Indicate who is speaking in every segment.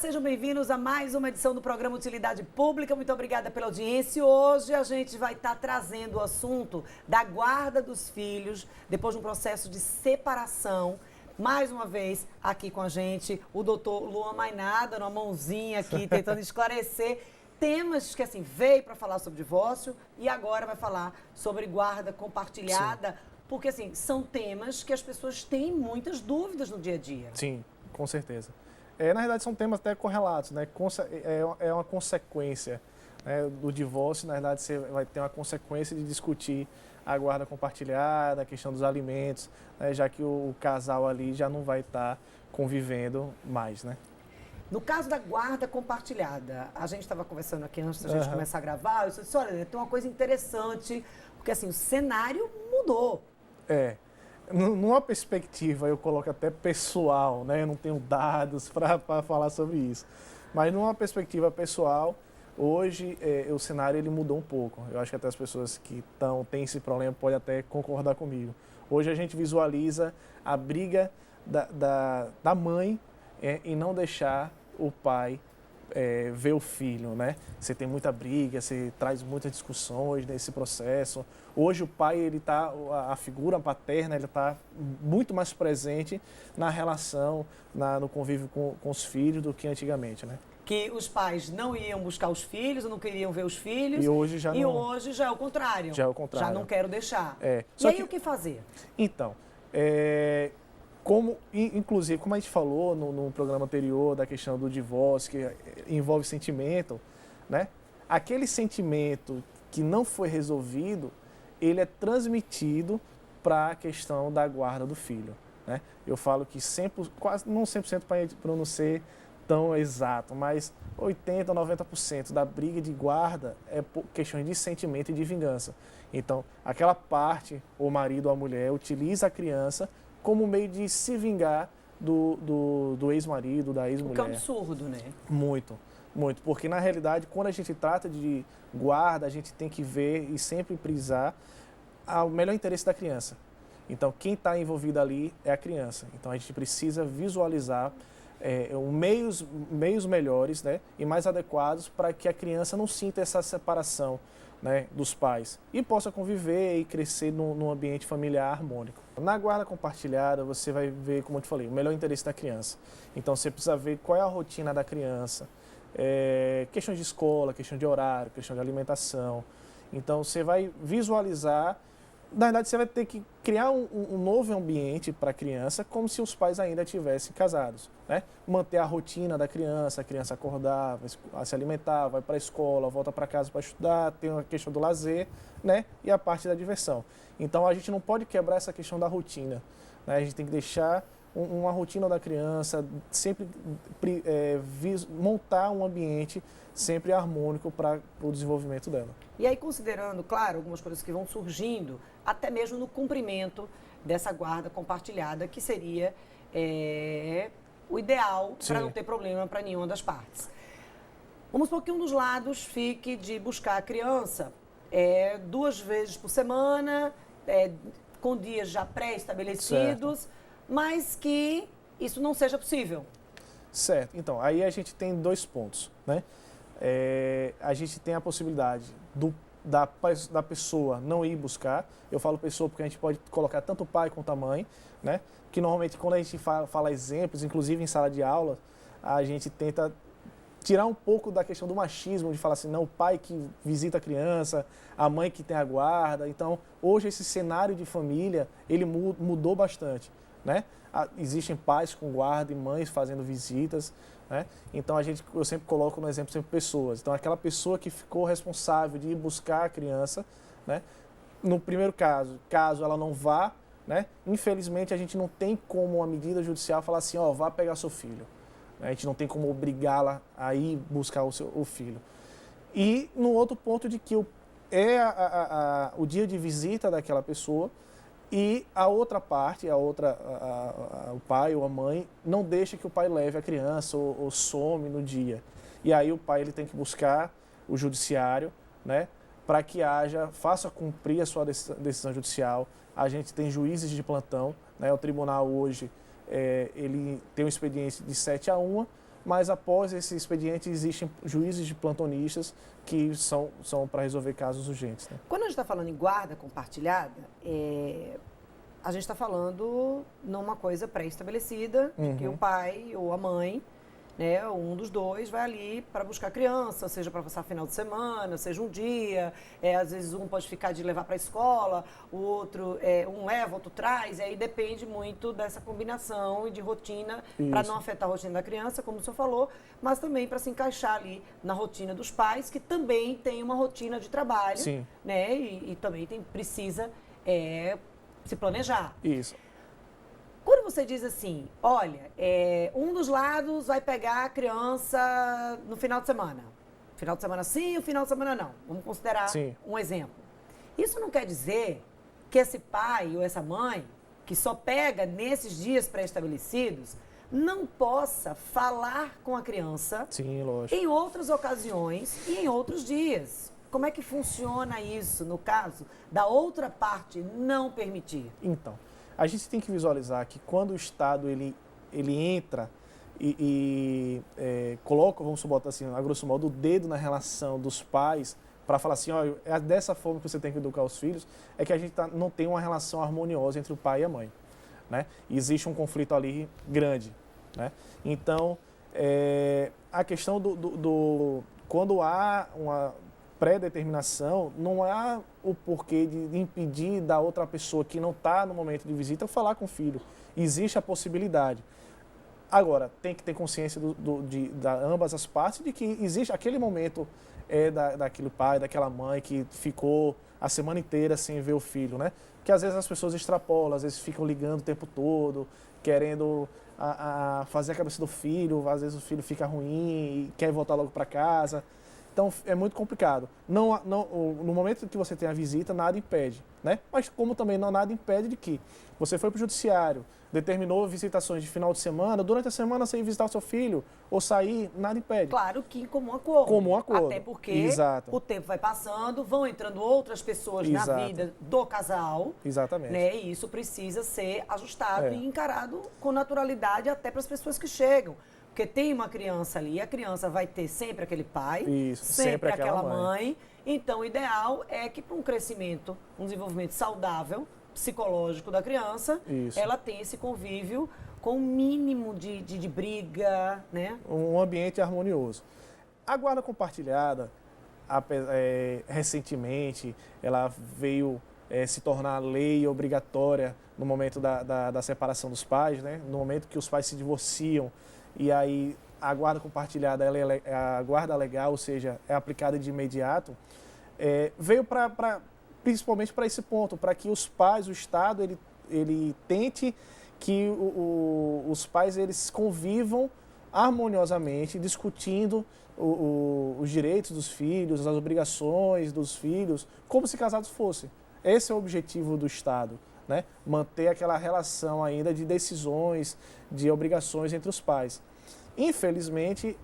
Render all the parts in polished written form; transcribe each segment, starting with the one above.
Speaker 1: sejam bem-vindos a mais uma edição do programa Utilidade Pública. Muito obrigada pela audiência. E hoje a gente vai estar trazendo o assunto da guarda dos filhos, depois de um processo de separação. Mais uma vez, aqui com a gente, o doutor Luan Mainada, numa mãozinha aqui, tentando esclarecer temas que, assim, veio para falar sobre divórcio e agora vai falar sobre guarda compartilhada. Sim. Porque, assim, são temas que as pessoas têm muitas dúvidas no dia a dia.
Speaker 2: Sim, com certeza. Na verdade, são temas até correlatos, né? É uma consequência, né, do divórcio. Na verdade, você vai ter uma consequência de discutir a guarda compartilhada, a questão dos alimentos, né, já que o casal ali já não vai estar convivendo mais, né?
Speaker 1: No caso da guarda compartilhada, a gente estava conversando aqui antes da gente começar a gravar, eu disse, olha, tem uma coisa interessante, porque assim, o cenário mudou.
Speaker 2: Numa perspectiva, eu coloco até pessoal, né? Eu não tenho dados para falar sobre isso. Mas numa perspectiva pessoal, hoje o cenário ele mudou um pouco. Eu acho que até as pessoas que têm esse problema podem até concordar comigo. Hoje a gente visualiza a briga da mãe em não deixar o pai ver o filho, né? Você tem muita briga, você traz muitas discussões nesse processo. Hoje o pai, a figura paterna, ele está muito mais presente na relação, no convívio com os filhos do que antigamente, né?
Speaker 1: Que os pais não iam buscar os filhos, não queriam ver os filhos.
Speaker 2: E hoje já não.
Speaker 1: Hoje já é o contrário.
Speaker 2: Já é o contrário.
Speaker 1: Já não quero deixar. E aí o que fazer?
Speaker 2: Então, inclusive, como a gente falou no programa anterior da questão do divórcio, que envolve sentimento, né? Aquele sentimento que não foi resolvido, ele é transmitido para a questão da guarda do filho, né? Eu falo que quase não 100% para não ser tão exato, mas 80%, 90% da briga de guarda é por questões de sentimento e de vingança. Então, aquela parte, o marido ou a mulher, utiliza a criança como meio de se vingar do ex-marido, da ex-mulher.
Speaker 1: O que é um absurdo, né?
Speaker 2: Muito, muito. Porque, na realidade, quando a gente trata de guarda, a gente tem que ver e sempre prisar o melhor interesse da criança. Então, quem está envolvido ali é a criança. Então, a gente precisa visualizar meios melhores, né, e mais adequados para que a criança não sinta essa separação, né, dos pais e possa conviver e crescer num ambiente familiar harmônico. Na guarda compartilhada, você vai ver, como eu te falei, o melhor interesse da criança. Então, você precisa ver qual é a rotina da criança, questão de escola, questão de horário, questão de alimentação. Então, você vai visualizar. Na verdade, você vai ter que criar um novo ambiente para a criança, como se os pais ainda estivessem casados, né? Manter a rotina da criança, a criança acordar, vai se alimentar, vai para a escola, volta para casa para estudar, tem a questão do lazer, né? E a parte da diversão. Então, a gente não pode quebrar essa questão da rotina, né? A gente tem que deixar uma rotina da criança, sempre montar um ambiente sempre harmônico para o desenvolvimento dela.
Speaker 1: E aí, considerando, claro, algumas coisas que vão surgindo, até mesmo no cumprimento dessa guarda compartilhada, que seria o ideal para não ter problema para nenhuma das partes. Vamos supor que um dos lados fique de buscar a criança 2 vezes por semana, com dias já pré-estabelecidos, mas que isso não seja possível.
Speaker 2: Certo. Então, aí a gente tem 2 pontos, né? A gente tem a possibilidade da pessoa não ir buscar. Eu falo pessoa porque a gente pode colocar tanto o pai quanto a mãe, né? Que normalmente quando a gente fala exemplos, inclusive em sala de aula, a gente tenta tirar um pouco da questão do machismo, de falar assim, não, o pai que visita a criança, a mãe que tem a guarda. Então, hoje esse cenário de família, ele mudou bastante, né? Existem pais com guarda e mães fazendo visitas, né? Então eu sempre coloco no exemplo sempre pessoas. Então aquela pessoa que ficou responsável de ir buscar a criança, né? No primeiro caso ela não vá, né? Infelizmente a gente não tem como uma medida judicial falar assim, vá pegar seu filho. A gente não tem como obrigá-la a ir buscar o filho. E no outro ponto de que o dia de visita daquela pessoa e a outra parte, o pai ou a mãe, não deixa que o pai leve a criança ou some no dia. E aí o pai ele tem que buscar o judiciário, né, para que faça cumprir a sua decisão judicial. A gente tem juízes de plantão, né, o tribunal hoje ele tem um expediente de 7-1, mas após esse expediente existem juízes de plantonistas que são para resolver casos urgentes. Né?
Speaker 1: Quando a gente está falando em guarda compartilhada, a gente está falando numa coisa pré-estabelecida, de que o pai ou a mãe, né, um dos dois vai ali para buscar a criança, seja para passar final de semana, seja um dia, às vezes um pode ficar de levar para a escola, o outro, um leva, outro traz, e aí depende muito dessa combinação e de rotina, para não afetar a rotina da criança, como o senhor falou, mas também para se encaixar ali na rotina dos pais, que também tem uma rotina de trabalho,
Speaker 2: Sim.
Speaker 1: né, e também precisa se planejar.
Speaker 2: Isso.
Speaker 1: Quando você diz assim, olha, um dos lados vai pegar a criança no final de semana. Final de semana sim, o final de semana não. Vamos considerar um exemplo. Isso não quer dizer que esse pai ou essa mãe, que só pega nesses dias pré-estabelecidos, não possa falar com a criança em outras ocasiões e em outros dias. Como é que funciona isso no caso da outra parte não permitir?
Speaker 2: Então, a gente tem que visualizar que quando o Estado ele entra e coloca, vamos botar assim, a grosso modo, o dedo na relação dos pais para falar assim, ó, é dessa forma que você tem que educar os filhos, é que a gente não tem uma relação harmoniosa entre o pai e a mãe. Né? E existe um conflito ali grande. Né? Então, a questão quando há uma pré-determinação, não há o porquê de impedir da outra pessoa que não está no momento de visita falar com o filho. Existe a possibilidade. Agora, tem que ter consciência da ambas as partes de que existe aquele momento daquele pai, daquela mãe que ficou a semana inteira sem ver o filho, né? Que às vezes as pessoas extrapolam, às vezes ficam ligando o tempo todo, querendo fazer a cabeça do filho, às vezes o filho fica ruim e quer voltar logo para casa. Então, é muito complicado. No momento que você tem a visita, nada impede, né? Mas como também nada impede de que você foi para o judiciário, determinou visitações de final de semana, durante a semana você ir visitar o seu filho ou sair, nada impede.
Speaker 1: Claro que em comum acordo.
Speaker 2: Comum acordo.
Speaker 1: Até porque
Speaker 2: Exato.
Speaker 1: o tempo vai passando, vão entrando outras pessoas na vida do casal.
Speaker 2: Exatamente.
Speaker 1: Né? E isso precisa ser ajustado e encarado com naturalidade até para as pessoas que chegam. Porque tem uma criança ali, a criança vai ter sempre aquele pai, sempre aquela mãe. Então, o ideal é que para um crescimento, um desenvolvimento saudável, psicológico da criança, ela tenha esse convívio com o mínimo de briga, né?
Speaker 2: Um ambiente harmonioso. A guarda compartilhada, recentemente, ela veio se tornar lei obrigatória no momento da separação dos pais, né? No momento que os pais se divorciam. E aí a guarda compartilhada, a guarda legal, ou seja, é aplicada de imediato, veio principalmente para esse ponto, para que os pais, o Estado, ele tente que os pais eles convivam harmoniosamente, discutindo os direitos dos filhos, as obrigações dos filhos, como se casados fossem. Esse é o objetivo do Estado. Né? Manter aquela relação ainda de decisões, de obrigações entre os pais. Infelizmente,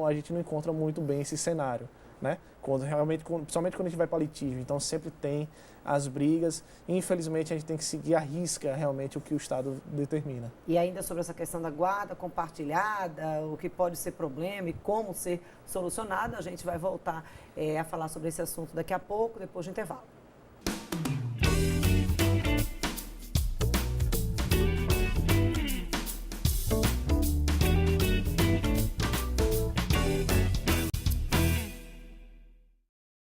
Speaker 2: a gente não encontra muito bem esse cenário, né? Principalmente quando a gente vai para litígio. Então, sempre tem as brigas. E, infelizmente, a gente tem que seguir à risca realmente o que o Estado determina.
Speaker 1: E ainda sobre essa questão da guarda compartilhada, o que pode ser problema e como ser solucionado, a gente vai voltar a falar sobre esse assunto daqui a pouco, depois do intervalo.